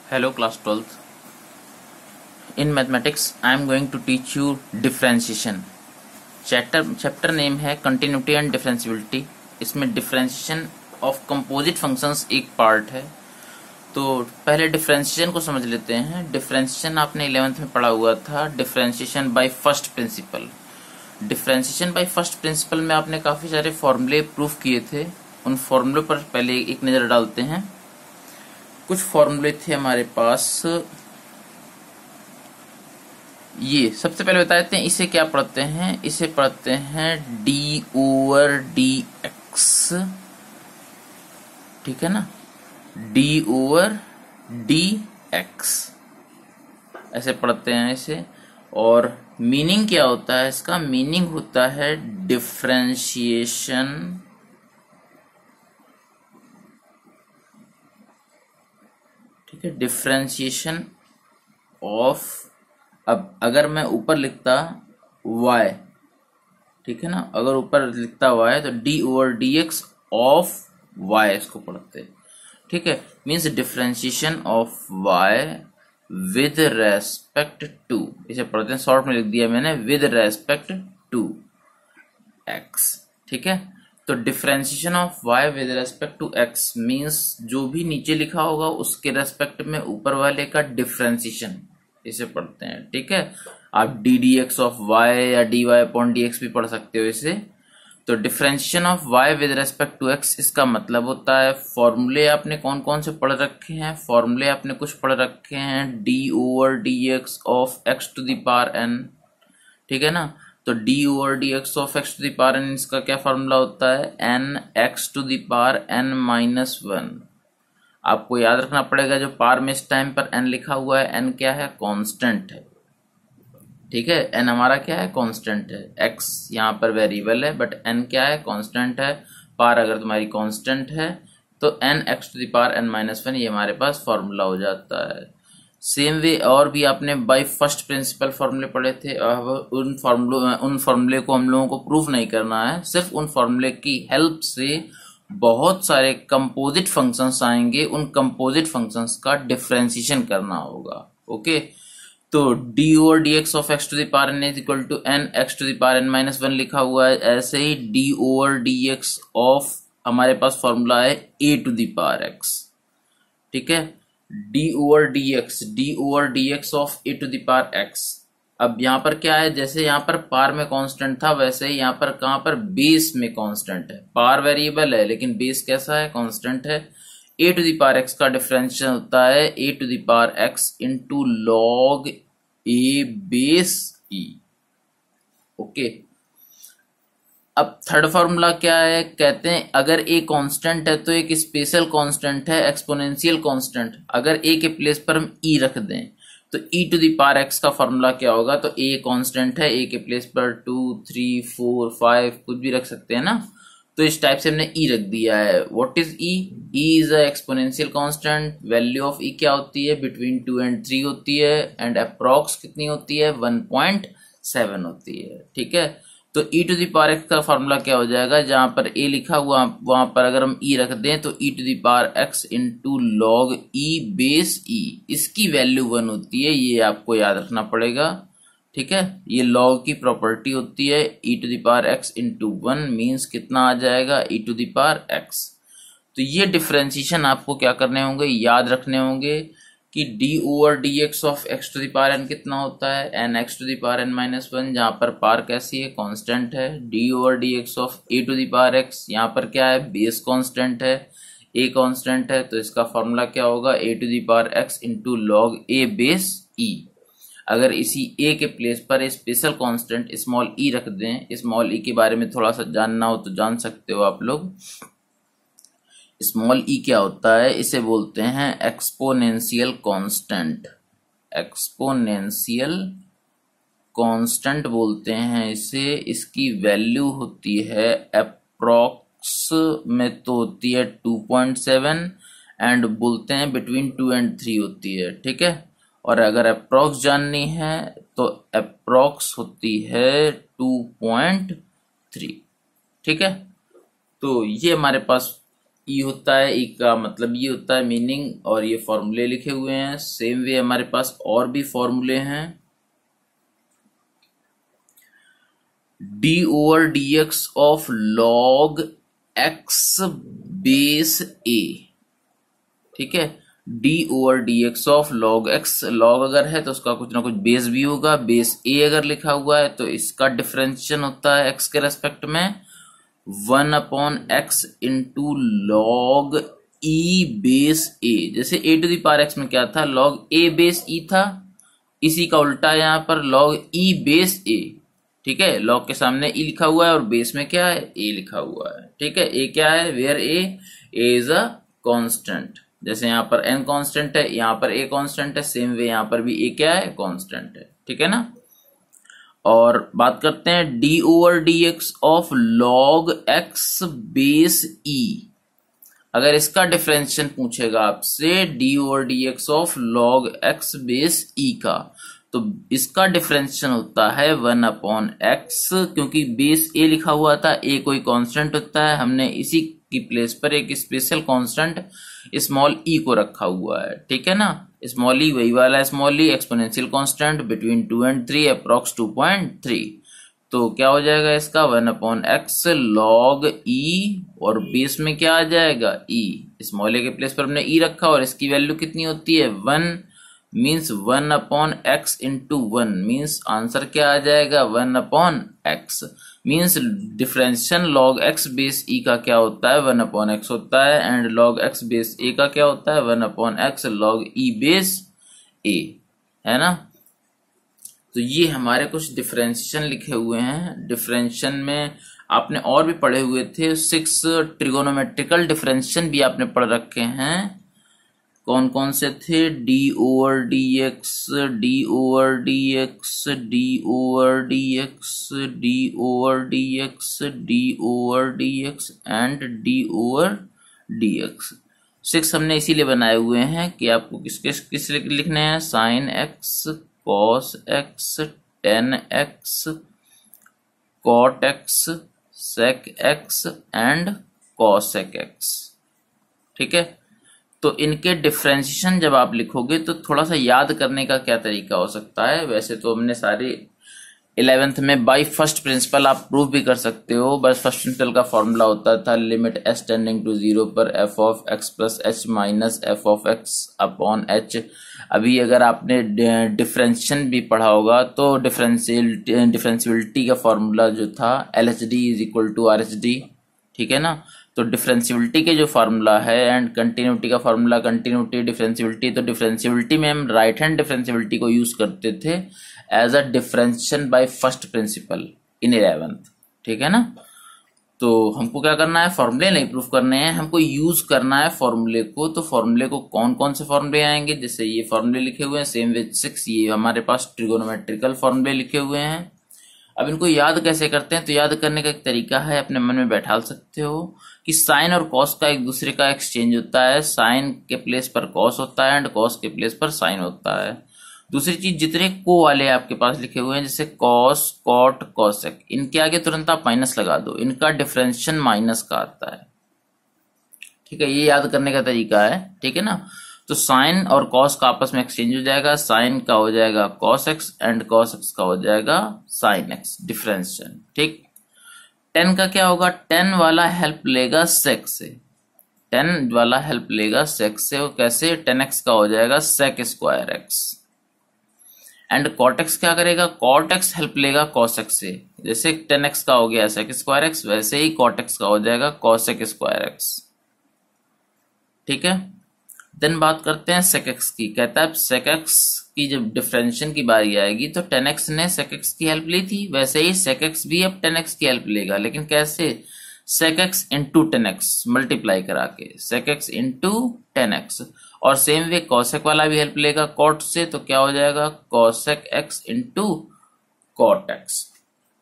Hello class 12th. In mathematics I am going to teach you differentiation. Chapter name है continuity and differentiability. इसमें differentiation of composite functions एक part है. तो पहले differentiation को समझ लेते हैं. डिफरेंशिएशन आपने 11th में पढ़ा हुआ था. Differentiation by first principal. Differentiation by first principal में आपने काफी सारे फॉर्मूले प्रूफ किए थे. उन फॉर्मूले पर पहले एक नजर डालते हैं. कुछ फॉर्मूले थे हमारे पास. ये सबसे पहले बता देते हैं इसे क्या पढ़ते हैं. इसे पढ़ते हैं डी ओवर डी एक्स. ठीक है ना, डी ओवर डी एक्स ऐसे पढ़ते हैं इसे. और मीनिंग क्या होता है इसका? मीनिंग होता है डिफरेंशिएशन ठीक है, डिफरेंशिएशन ऑफ. अब अगर मैं ऊपर लिखता y, ठीक है ना, अगर ऊपर लिखता y तो d over d x of y इसको पढ़ते. ठीक है, means differentiation of y with respect to. इसे पढ़ते हैं, शॉर्ट में लिख दिया मैंने, विद रेस्पेक्ट टू x. ठीक है, तो differentiation of y with respect to x means जो भी नीचे लिखा होगा उसके रेस्पेक्ट में ऊपर वाले का डिफरेंशिएशन, इसे पढ़ते हैं. ठीक है, आप d d x of y या d y upon d x भी पढ़ सकते हो इसे. तो differentiation of y with respect to x, इसका मतलब होता है फॉर्मूले आपने कौन कौन से पढ़ रखे हैं. फॉर्मूले आपने कुछ पढ़ रखे हैं d over d x of x to the power n. ठीक है ना, तो d over d x of x to the power n, इसका क्या फॉर्मूला होता है? N x to the power n minus one. आपको याद रखना पड़ेगा जो पार में इस टाइम पर n लिखा हुआ है, n क्या है? कांस्टेंट है. ठीक है, n हमारा क्या है? कांस्टेंट है. x यहाँ पर वेरिएबल है बट n क्या है? कांस्टेंट है. पार अगर तुम्हारी कांस्टेंट है तो n x to the power n minus one, ये हमारे पास फॉर्मूला हो जाता है. सेम वे और भी आपने बाय फर्स्ट प्रिंसिपल फॉर्मूले पढ़े थे. अब उन फॉर्मूले को हम लोगों को प्रूफ नहीं करना है, सिर्फ उन फॉर्मूले की हेल्प से बहुत सारे कंपोजिट फंक्शंस आएंगे. उन कंपोजिट फंक्शंस का डिफरेंशिएशन करना होगा. ओके, तो d over d x of x to the power n is equal to n x to the power n minus one लिखा हुआ है. ऐसे ही d over d x of, हमारे पास फॉर्मूला है a to the power x. ठीक है, d over d x of A to the power x. अब यहाँ पर क्या है, जैसे यहाँ पर पार में कांस्टेंट था वैसे ही यहाँ पर कहाँ पर बेस में कांस्टेंट है. पार वेरिएबल है लेकिन बेस कैसा है? कांस्टेंट है. A to the power x का डिफरेंशियल होता है a to the power x into log a base e. Okay, अब थर्ड फॉर्मूला क्या है? कहते हैं अगर ए कांस्टेंट है तो एक स्पेशल कांस्टेंट है एक्सपोनेंशियल कांस्टेंट. अगर ए के प्लेस पर हम ई रख दें तो e to the power x का फॉर्मूला क्या होगा? तो a कांस्टेंट है, a के प्लेस पर 2, 3, 4, 5 कुछ भी रख सकते हैं ना. तो इस टाइप से हमने e रख दिया है. What is e? e is a exponential constant. Value of e क्या होती है? बिटवीन 2 and 3 होती है. एंड अप्रॉक्स कितनी होती है? 1.7 होती है. ठीक है, तो e to the power x का फॉर्मूला क्या हो जाएगा? जहां पर a लिखा हुआ वहां पर अगर हम e रख दें तो e to the power x into log e base e, इसकी वैल्यू 1 होती है. ये आपको याद रखना पड़ेगा. ठीक है, ये लॉग की प्रॉपर्टी होती है. e to the power x into 1 means कितना आ जाएगा? e to the power x. तो ये डिफरेंशिएशन आपको क्या करने होंगे? याद रखने होंगे कि d over d x of x to the power n कितना होता है? N x to the power n minus one. जहां पर पार कैसी है? कांस्टेंट है. D over d x of A to the power x, यहाँ पर क्या है? बेस कांस्टेंट है, ए कांस्टेंट है. तो इसका फॉर्मूला क्या होगा? A to the power x into log a base e. अगर इसी ए के प्लेस पर स्पेशल कांस्टेंट स्मॉल ई रख दें, स्मॉल ई के बारे में थोड़ा सा जानना हो तो जान सकते हो आप लोग. स्मॉल ई क्या होता है? इसे बोलते हैं एक्सपोनेंशियल कांस्टेंट. एक्सपोनेंशियल कांस्टेंट बोलते हैं इसे. इसकी वैल्यू होती है अप्रॉक्स में तो होती है 2.7 एंड बोलते हैं बिटवीन 2 and 3 होती है. ठीक है, और अगर अप्रॉक्स जाननी है तो अप्रॉक्स होती है 2.3. ठीक है, तो ये हमारे पास ई होता है, ई का मतलब ये होता है मीनिंग, और ये फॉर्मूले लिखे हुए हैं। सेम वे हमारे पास और भी फॉर्मूले हैं। D over d x of log x base a, ठीक है। D over d x of log x, log अगर है तो उसका कुछ ना कुछ बेस भी होगा, बेस ए अगर लिखा हुआ है तो इसका डिफरेंशिएशन होता है एक्स के रेस्पेक्ट में 1/x into log e base a. जैसे a to the power x में क्या था, लॉग ए बेस ई था, इसी का उल्टा यहाँ पर लॉग ई बेस ए, ठीक है। लॉग के सामने ई लिखा हुआ है और बेस में क्या है, ए लिखा हुआ है, ठीक है। ए क्या है, where A is a constant. जैसे यहाँ पर n कांस्टेंट है, यहाँ पर a कांस्टेंट है, सेम वे यहाँ पर भी a क्या है, कांस्टेंट है, ठीक है ना। और बात करते हैं d over d x of log x base e. अगर इसका डिफरेंशिएशन पूछेगा आपसे d over d x of log x base e का, तो इसका डिफरेंशिएशन होता है 1/x, क्योंकि बेस ए लिखा हुआ था, ए कोई कांस्टेंट होता है, हमने इसी की प्लेस पर एक स्पेशल कांस्टेंट स्मॉल ई को रखा हुआ है, ठीक है ना। स्मॉल ई वही वाला small E, exponential constant between 2 and 3 approx 2.3। तो क्या हो जाएगा इसका 1/x लॉग ई, और बेस में क्या आ जाएगा ई, स्मॉल ए के प्लेस पर हमने ई रखा और इसकी वैल्यू कितनी होती है 1, means 1/x into 1, means answer क्या आ जाएगा 1/x। Means differentiation log x base e का क्या होता है 1/x होता है, and log x base a का क्या होता है 1/x लॉग ई बेस ए, है ना। तो ये हमारे कुछ डिफरेंशिएशन लिखे हुए हैं। डिफरेंशिएशन में आपने और भी पढ़े हुए थे, 6 ट्रिगोनोमेट्रिकल डिफरेंशिएशन भी आपने पढ़ रखे हैं। कौन कौन से थे, D over d x, D over d x, D over d x, D over d x, D over d x and D over d x. 6 हमने इसीलिए बनाए हुए हैं कि आपको किस लिखने हैं, sine x, cos x, tan x, cot x, sec x and cosec x, ठीक है। तो इनके डिफरेंशिएशन जब आप लिखोगे तो थोड़ा सा याद करने का क्या तरीका हो सकता है। वैसे तो हमने सारे 11th में बाय फर्स्ट प्रिंसिपल आप प्रूव भी कर सकते हो। बस फर्स्ट प्रिंसिपल का फॉर्मूला होता था लिमिट एस टेंडिंग टू 0 पर F of x plus H minus F of x upon H. अभी अगर आपने डिफरेंशिएशन भी पढ़ा होगा तो डिफरेंशियबिलिटी का फॉर्मूला जो था L H D is equal to R H D, ठीक है ना। तो डिफरेंशियबिलिटी के जो फार्मूला है एंड कंटिन्यूटी का फार्मूला, कंटिन्यूटी डिफरेंशियबिलिटी, तो डिफरेंशियबिलिटी में हम राइट हैंड डिफरेंशियबिलिटी को यूज करते थे as a differentiation by first principle in 11th, ठीक है ना। तो हमको क्या करना है, फॉर्मूले नहीं प्रूफ करने हैं, हमको यूज करना है फॉर्मूले को। तो फॉर्मूले को कौन कौन से फॉर्मूले आएंगे, जैसे ये फॉर्मूले लिखे हुए हैं सेम विद 6, ये हमारे पास ट्रिगोनोमेट्रिकल फॉर्मूले लिखे हुए हैं। अब इनको याद कैसे करते हैं, तो याद करने का एक तरीका है, अपने मन में बैठा सकते हो कि साइन और कॉस का एक दूसरे का एक्सचेंज होता है। साइन के प्लेस पर कॉस होता है एंड कॉस के प्लेस पर साइन होता है। दूसरी चीज, जितने को वाले आपके पास लिखे हुए हैं जैसे कॉस, कॉट, कॉसेक, इनके आगे तुरंत आप माइनस लगा दो, इनका डिफरेंशिएशन माइनस का आता है, ठीक है। ये याद करने का तरीका है, ठीक है ना। तो साइन और कॉस का आपस में एक्सचेंज हो जाएगा, साइन का हो जाएगा cos x and cos x का हो जाएगा साइन एक्स, डिफरेंशिएशन, ठीक। टेन का क्या होगा, टेन वाला हेल्प लेगा सेक से, टेन वाला हेल्प लेगा सेक से, वो कैसे, टेन एक्स का हो जाएगा sec square x. And cot x क्या करेगा, कॉट एक्स हेल्प लेगा कॉस एक्स से, जैसे टेन एक्स का हो गया सेक स्क्वायर एक्स, वैसे ही कॉट एक्स का हो जाएगा कॉसेक स्क्वायर एक्स, ठीक है। देन बात करते हैं सेक एक्स की। कहता है सेक एक्स की जब डिफरेंशिएशन की बारी आएगी तो टेन एक्स ने सेक एक्स की हेल्प ली थी, वैसे ही सेक एक्स भी अब टेन एक्स की हेल्प लेगा, लेकिन कैसे, sec x into tan x multiply करा के, sec x into tan x. और सेम वे कॉसेक वाला भी हेल्प लेगा कॉट से, तो क्या हो जाएगा cosec x into cot x.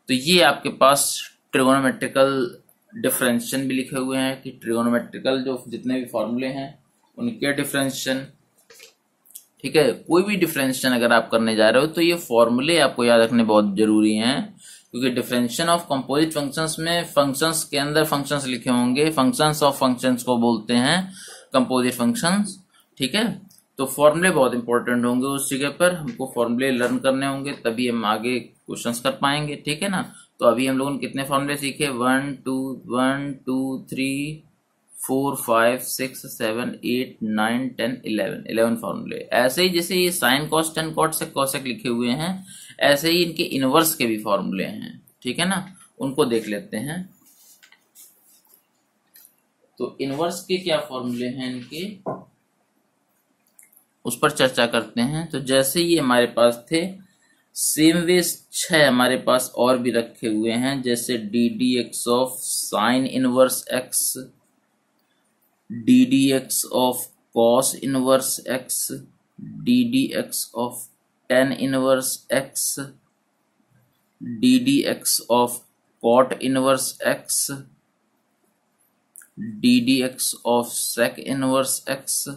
तो ये आपके पास ट्रिगोनोमेट्रिकल डिफरेंशिएशन भी लिखे हुए हैं कि ट्रिगोनोमेट्रिकल जो जितने भी फॉर्मूले हैं उनके डिफरेंशिएशन, ठीक है। कोई भी डिफरेंशिएशन अगर आप करने जा रहे हो तो ये फॉर्मूले आपको याद रखने बहुत जरूरी हैं, क्योंकि डिफरेंशिएशन ऑफ कंपोजिट फंक्शंस में फंक्शंस के अंदर फंक्शंस लिखे होंगे, फंक्शंस ऑफ फंक्शंस को बोलते हैं कंपोजिट फंक्शंस। ठीक है, तो फॉर्मूले बहुत इंपॉर्टेंट होंगे उस जगह पर, हमको फॉर्मूले लर्न करने होंगे तभी हम आगे क्वेश्चंस कर पाएंगे। ठीक है ना, तो अभी हम लोगों ने कितने फॉर्मूले सीखे, 1 2 3 4 5 6 7 8 9 10 11 फॉर्मूले। ऐसे ही जैसे ये साइन कॉस टेन कॉट से कॉसेक लिखे हुए हैं, ऐसे ही इनके इनवर्स के भी फॉर्मूले हैं। ठीक है ना, उनको देख लेते हैं। तो इनवर्स के क्या फॉर्मूले हैं इनके, उस पर चर्चा करते हैं। तो जैसे ये हमारे पास थे, सेम वे 6 हमारे पास और भी रखे हुए हैं, जैसे d d x of sine inverse x, d d x of cos inverse x, d d x of tan inverse x, d d x of cot inverse x, d d x of sec inverse x,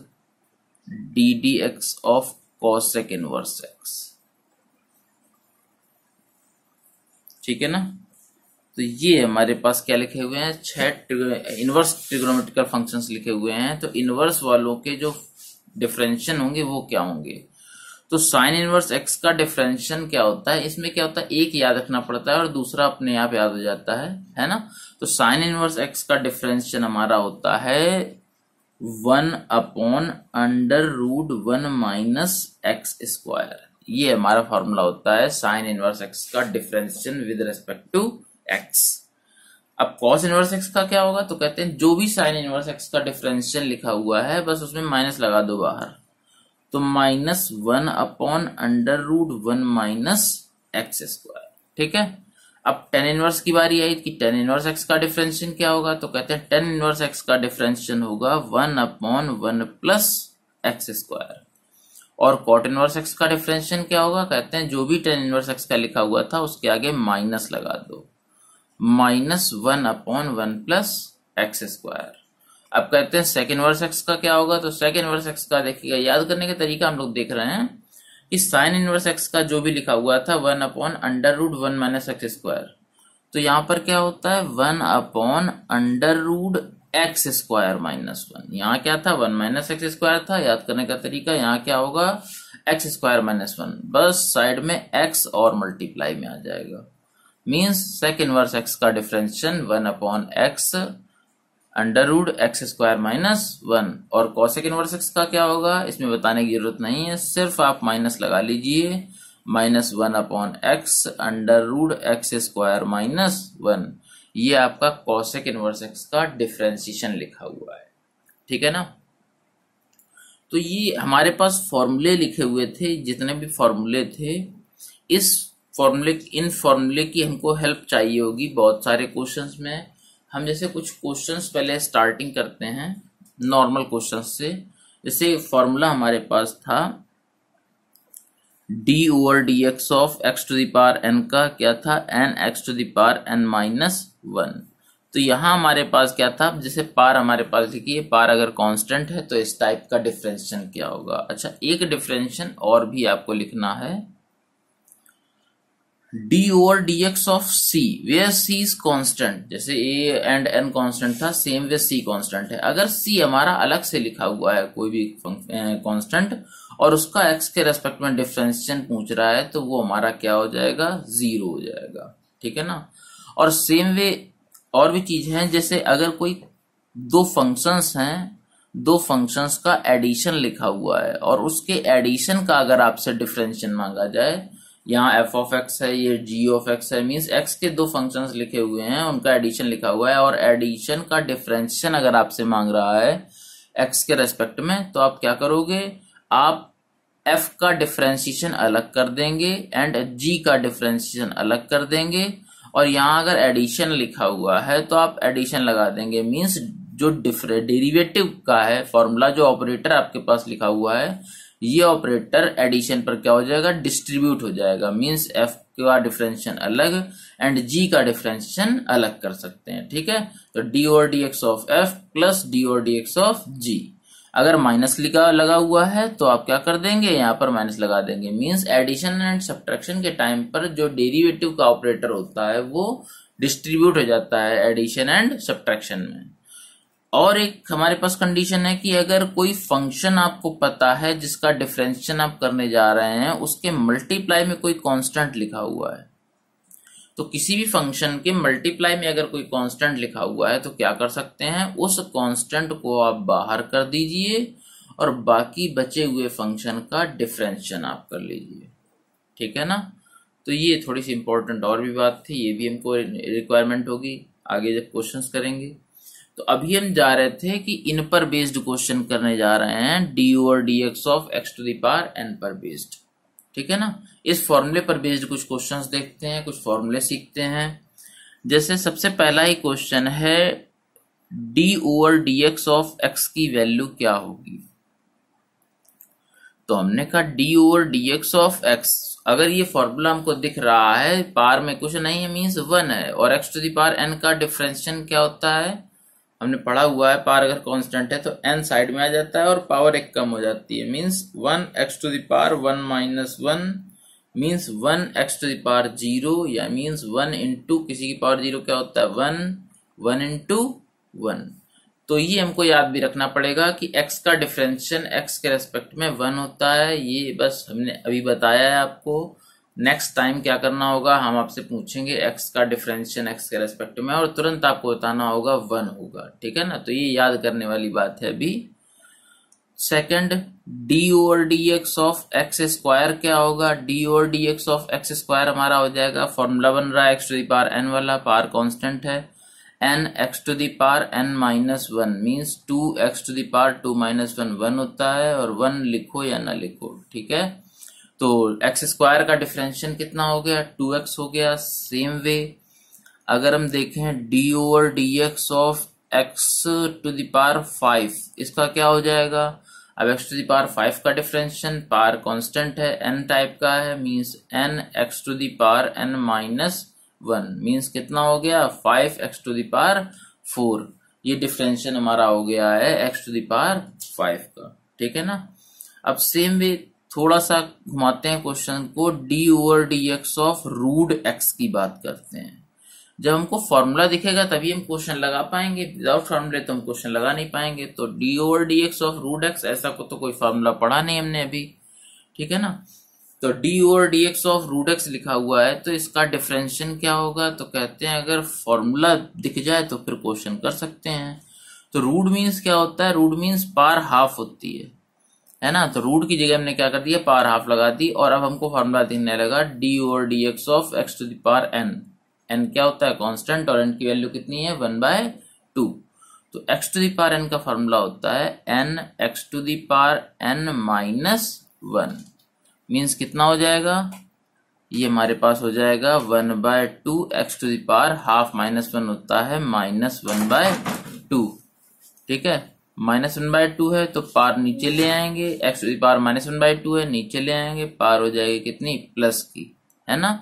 d d x of cosec inverse x. ठीक है ना, तो ये हमारे पास क्या लिखे हुए हैं, 6 इनवर्स ट्रिग्नोमेट्रिकल फंक्शंस लिखे हुए हैं। तो इनवर्स वालों के जो डिफरेंशिएशन होंगे वो क्या होंगे। तो साइन इनवर्स एक्स का डिफरेंशिएशन क्या होता है, इसमें क्या होता है, एक याद रखना पड़ता है और दूसरा अपने आप याद हो जाता है ना। तो साइन इनवर्स एक्स का डिफरेंशिएशन हमारा होता है 1/√1 माइनस एक्स स्क्वायर। ये हमारा फॉर्मूला होता है साइन इनवर्स एक्स का differentiation with respect to x. अब कॉस इनवर्स एक्स का क्या होगा, तो कहते हैं जो भी साइन इनवर्स एक्स का डिफरेंशिएशन लिखा हुआ है बस उसमें माइनस लगा दो बाहर, तो -1/√1 माइनस एक्स स्क्वायर। ठीक है, अब टेन इनवर्स की बारी आई कि टेन इनवर्स एक्स का डिफरेंशिएशन क्या होगा, तो कहते हैं टेन इनवर्स एक्स का डिफरेंशिएशन होगा 1/1 प्लस एक्स स्क्वायर। और कॉट इनवर्स एक्स का डिफरेंशिएशन क्या होगा, कहते हैं जो भी टेन इनवर्स एक्स का लिखा हुआ था उसके आगे माइनस लगा दो, -1/1 प्लस एक्स स्क्वायर। अब कहते हैं सेक इनवर्स एक्स का क्या होगा, तो सेक इनवर्स एक्स का देखिएगा, याद करने का तरीका हम लोग देख रहे हैं कि साइन इनवर्स एक्स का जो भी लिखा हुआ था 1/√1 माइनस एक्स स्क्वायर, तो यहां पर क्या होता है 1/√x स्क्वायर माइनस 1। यहाँ क्या था 1 माइनस एक्स स्क्वायर था, याद करने का तरीका यहाँ क्या होगा x स्क्वायर माइनस 1, बस साइड में x और मल्टीप्लाई में आ जाएगा। मीन्स सेक इनवर्स एक्स का डिफरेंशिएशन 1/x स्क्वायर माइनस 1। और कॉसेक इनवर्स एक्स का क्या होगा, इसमें बताने की जरूरत नहीं है, सिर्फ आप माइनस लगा लीजिए, -1/x स्क्वायर माइनस 1। ये आपका कॉसेक इनवर्स एक्स का डिफरेंशिएशन लिखा हुआ है। ठीक है ना, तो ये हमारे पास फॉर्मूले लिखे हुए थे, जितने भी फॉर्मूले थे, इन फॉर्मूले की हमको हेल्प चाहिए होगी बहुत सारे क्वेश्चंस में। हम जैसे कुछ क्वेश्चंस पहले स्टार्टिंग करते हैं नॉर्मल क्वेश्चंस से। जैसे फॉर्मूला हमारे पास था d/dx ऑफ x⁴n का क्या था, nx⁴n-1। तो यहां हमारे पास क्या था, जैसे पार हमारे पास देखिए, पार अगर कांस्टेंट है तो इस टाइप का डिफरेंशिएशन क्या होगा। अच्छा, एक डिफरेंशिएशन और भी आपको लिखना है, d/dx of c where c is constant. जैसे a एंड n कांस्टेंट था, सेम वे c कांस्टेंट है। अगर c हमारा अलग से लिखा हुआ है कोई भी कांस्टेंट और उसका x के रेस्पेक्ट में डिफरेंशिएशन पूछ रहा है, तो वो हमारा क्या हो जाएगा, 0 हो जाएगा। ठीक है ना, और सेम वे और भी चीज है, जैसे अगर कोई दो फंक्शंस हैं, दो फंक्शंस का एडिशन लिखा हुआ है और उसके एडिशन का अगर आपसे डिफरेंशिएशन मांगा जाए, यहाँ f ऑफ x है, ये g ऑफ x है, मीन्स x के दो फंक्शंस लिखे हुए हैं, उनका एडिशन लिखा हुआ है और एडिशन का डिफरेंशिएशन अगर आपसे मांग रहा है x के रेस्पेक्ट में, तो आप क्या करोगे, आप f का डिफरेंशिएशन अलग कर देंगे एंड g का डिफरेंशिएशन अलग कर देंगे, और यहाँ अगर एडिशन लिखा हुआ है तो आप एडिशन लगा देंगे। मीन्स जो डेरिवेटिव का है फॉर्मूला, जो ऑपरेटर आपके पास लिखा हुआ है, ये ऑपरेटर एडिशन पर क्या हो जाएगा, डिस्ट्रीब्यूट हो जाएगा। मीन्स f का डिफरेंशिएशन अलग एंड g का डिफरेंशिएशन अलग कर सकते हैं। ठीक है, तो d/dx of f plus d/dx of g। अगर माइनस लगा हुआ है तो आप क्या कर देंगे, यहाँ पर माइनस लगा देंगे। मींस एडिशन एंड सब्ट्रैक्शन के टाइम पर जो डेरिवेटिव का ऑपरेटर होता है वो डिस्ट्रीब्यूट हो जाता है एडिशन एंड सब्ट्रैक्शन में। और एक हमारे पास कंडीशन है कि अगर कोई फंक्शन आपको पता है जिसका डिफरेंशिएशन आप करने जा रहे हैं, उसके मल्टीप्लाई में कोई कांस्टेंट लिखा हुआ है, तो किसी भी फंक्शन के मल्टीप्लाई में अगर कोई कांस्टेंट लिखा हुआ है तो क्या कर सकते हैं, उस कांस्टेंट को आप बाहर कर दीजिए और बाकी बचे हुए फंक्शन का डिफरेंशिएशन आप कर लीजिए। ठीक है ना। तो ये थोड़ी सी इंपॉर्टेंट और भी बात थी, ये भी हमको रिक्वायरमेंट होगी आगे जब क्वेश्चंस करेंगे। तो अभी हम जा रहे थे कि इन पर बेस्ड क्वेश्चन करने जा रहे हैं, d over d x of x to the power n पर बेस्ड। ठीक है ना। इस फॉर्मूले पर बेस्ड कुछ क्वेश्चंस देखते हैं, कुछ फॉर्मूले सीखते हैं। जैसे सबसे पहला ही क्वेश्चन है d over d x of x की वैल्यू क्या होगी। तो हमने कहा D over d x of x, अगर ये फॉर्मूला हमको दिख रहा है, पावर में कुछ नहीं है मीन्स 1 है, और x to the power n का डिफरेंशिएशन क्या होता है, हमने पढ़ा हुआ है, पावर अगर कांस्टेंट है तो n साइड में आ जाता है और पावर एक कम हो जाती है। Means 1 x to the power 1 minus 1 means 1 x to the power 0, या मींस 1 इंटू किसी की पावर 0 क्या होता है 1, 1 इंटू 1। तो ये हमको याद भी रखना पड़ेगा कि x का डिफरेंशिएशन x के रेस्पेक्ट में 1 होता है। ये बस हमने अभी बताया है आपको। नेक्स्ट टाइम क्या करना होगा, हम आपसे पूछेंगे x का डिफरेंशिएशन x के रेस्पेक्ट में और तुरंत आपको बताना होगा 1 होगा। ठीक है ना। तो ये याद करने वाली बात है अभी। Second, d over d x of x square क्या होगा। D over d x of x square हमारा हो जाएगा, फॉर्मूला बन रहा है x to the power n वाला, पावर कांस्टेंट है, n x to the power n minus 1 means 2 x to the power 2 minus 1 1 होता है, और 1 लिखो या ना लिखो। ठीक है। तो एक्स स्क्वायर का डिफरेंशिएशन कितना हो गया 2x हो गया। सेम वे अगर हम देखें d over d x of x to the power 5, इसका क्या हो जाएगा। अब एक्स टू द पावर 5 का डिफरेंशिएशन, पावर कांस्टेंट है, n टाइप का है, means n x to the power n minus 1 means कितना हो गया 5 एक्स टू द पावर 4। ये डिफरेंशिएशन हमारा हो गया है एक्स टू द पावर 5 का। ठीक है ना। अब सेम वे थोड़ा सा घुमाते हैं क्वेश्चन को, d over d x of root x की बात करते हैं। जब हमको फॉर्मूला दिखेगा तभी हम क्वेश्चन लगा पाएंगे, विदाउट फॉर्मूले तो हम क्वेश्चन लगा नहीं पाएंगे। तो d over d x of root x, ऐसा को तो कोई फॉर्मूला पढ़ा नहीं हमने अभी। ठीक है ना। तो d over d x of root x लिखा हुआ है, तो इसका डिफरेंशिएशन क्या होगा। तो कहते हैं अगर फॉर्मूला दिख जाए तो फिर क्वेश्चन कर सकते हैं। तो रूट मीन्स क्या होता है, रूट मीन्स पावर हाफ होती है ना। तो रूट की जगह हमने क्या कर दिया पावर हाफ लगा दी, और अब हमको फॉर्मूला दिखने लगा d over d x of x to the power n. N क्या होता है कांस्टेंट, और एन की वैल्यू कितनी है 1/2। तो x to the power n का फॉर्मूला होता है n x to the power n minus 1 means कितना हो जाएगा, ये हमारे पास हो जाएगा 1/2 x to the power half minus 1 होता है माइनस 1/2। ठीक है। -1/2 है तो पावर नीचे ले आएंगे, एक्स टू द पावर -1/2 है, नीचे ले आएंगे, पावर हो जाएगी कितनी प्लस की, है ना।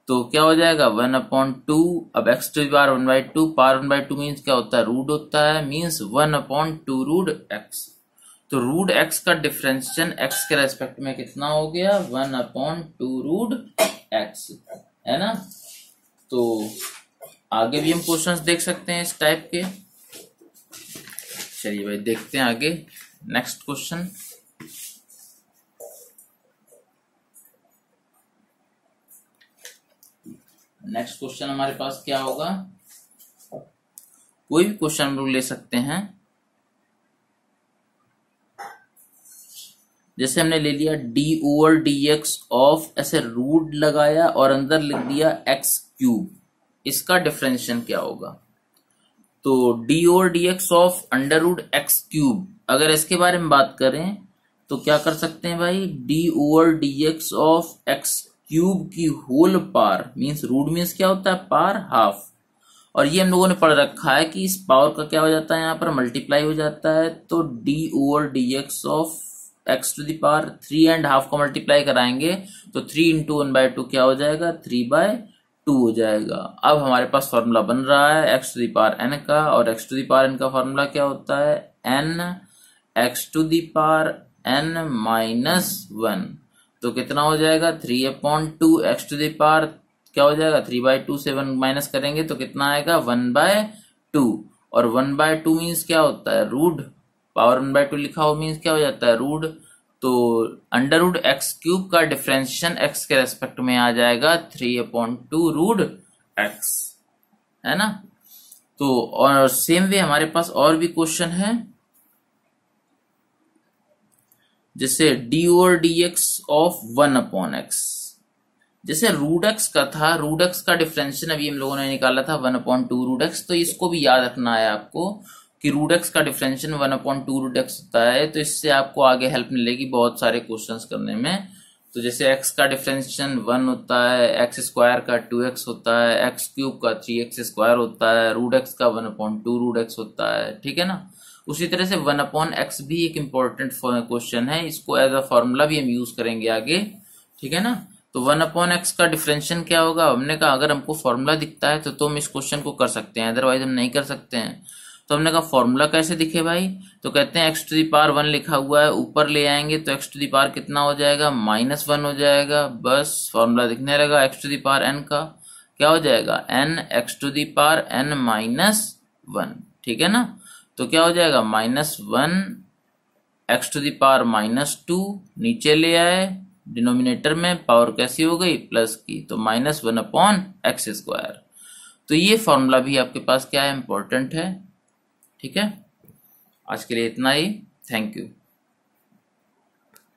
तो क्या हो जाएगा 1/2। अब x to the power 1/2, power 1/2 means क्या होता है रूट होता है, मीन्स 1/2 रूट एक्स। तो रूट एक्स का डिफरेंशिएशन एक्स के रेस्पेक्ट में कितना हो गया 1/2 रूट एक्स, है ना। तो आगे भी हम क्वेश्चंस देख सकते हैं इस टाइप के। चलिए भाई देखते हैं आगे नेक्स्ट क्वेश्चन। नेक्स्ट क्वेश्चन हमारे पास क्या होगा, कोई भी क्वेश्चन हम लोग ले सकते हैं। जैसे हमने ले लिया D over d x of, ऐसे रूट लगाया और अंदर लिख दिया एक्स क्यूब, इसका डिफरेंशिएशन क्या होगा। तो d over d x of under root x cube, अगर इसके बारे में बात करें तो क्या कर सकते हैं भाई, d over d x of x cube की whole power, means root means क्या होता है पावर हाफ, और ये हम लोगों ने पढ़ रखा है कि इस पावर का क्या हो जाता है यहाँ पर मल्टीप्लाई हो जाता है। तो d over d x of x to the power 3.5 को मल्टीप्लाई कराएंगे तो 3 इंटू 1/2 क्या हो जाएगा 3/2 हो जाएगा। अब हमारे पास फॉर्मूला बन रहा है x to the power n का, और x to the power n का फॉर्मूला क्या होता है n x to the power n minus 1, तो कितना हो जाएगा 3/2 एक्स टू दी पावर क्या हो जाएगा 3/2 से 1 माइनस करेंगे तो कितना आएगा 1/2, और 1/2 मीन्स क्या होता है रूट, पावर 1/2 लिखा हो मीन्स क्या हो जाता है रूट, तो अंडर रूट एक्स क्यूब का डिफरेंशिएशन एक्स के रेस्पेक्ट में आ जाएगा 3/2 रूट एक्स, है ना। तो और सेम वे हमारे पास और भी क्वेश्चन है, जैसे D over d x of 1/x, जैसे रूट एक्स का था, रूट एक्स का डिफरेंशिएशन अभी हम लोगों ने निकाला था 1/2 रूट एक्स, तो इसको भी याद रखना है आपको कि रूट एक्स का डिफरेंशिएशन 1/2 रूट एक्स होता है, तो इससे आपको आगे हेल्प मिलेगी बहुत सारे क्वेश्चंस करने में। तो जैसे एक्स का डिफरेंशिएशन 1 होता है, एक्स स्क्वायर का 2x होता है, एक्स क्यूब का 3x² होता है, रूट एक्स का 1/2 रूट एक्स होता है, ठीक है ना। उसी तरह से 1/x भी एक इम्पोर्टेंट क्वेश्चन है, इसको एज अ फॉर्मूला भी हम यूज करेंगे आगे, ठीक है ना। तो 1/x का डिफरेंशिएशन क्या होगा, हमने कहा अगर हमको फॉर्मूला दिखता है तो हम इस क्वेश्चन को कर सकते हैं, अदरवाइज हम नहीं कर सकते हैं। तो हमने कहा फॉर्मूला कैसे दिखे भाई, तो कहते हैं एक्स टू दी पावर 1 लिखा हुआ है, ऊपर ले आएंगे तो एक्स टू दी पावर कितना हो जाएगा -1 हो जाएगा, बस फॉर्मूला दिखने लगा। X to the power n का क्या हो जाएगा n x to the power n -1, ठीक है ना। तो क्या हो जाएगा -1 एक्स टू दी पावर -2, नीचे ले आए डिनोमिनेटर में, पावर कैसी हो गई प्लस की, तो -1/x²। तो ये फॉर्मूला भी आपके पास क्या है इंपॉर्टेंट है, ठीक है। आज के लिए इतना ही, थैंक यू।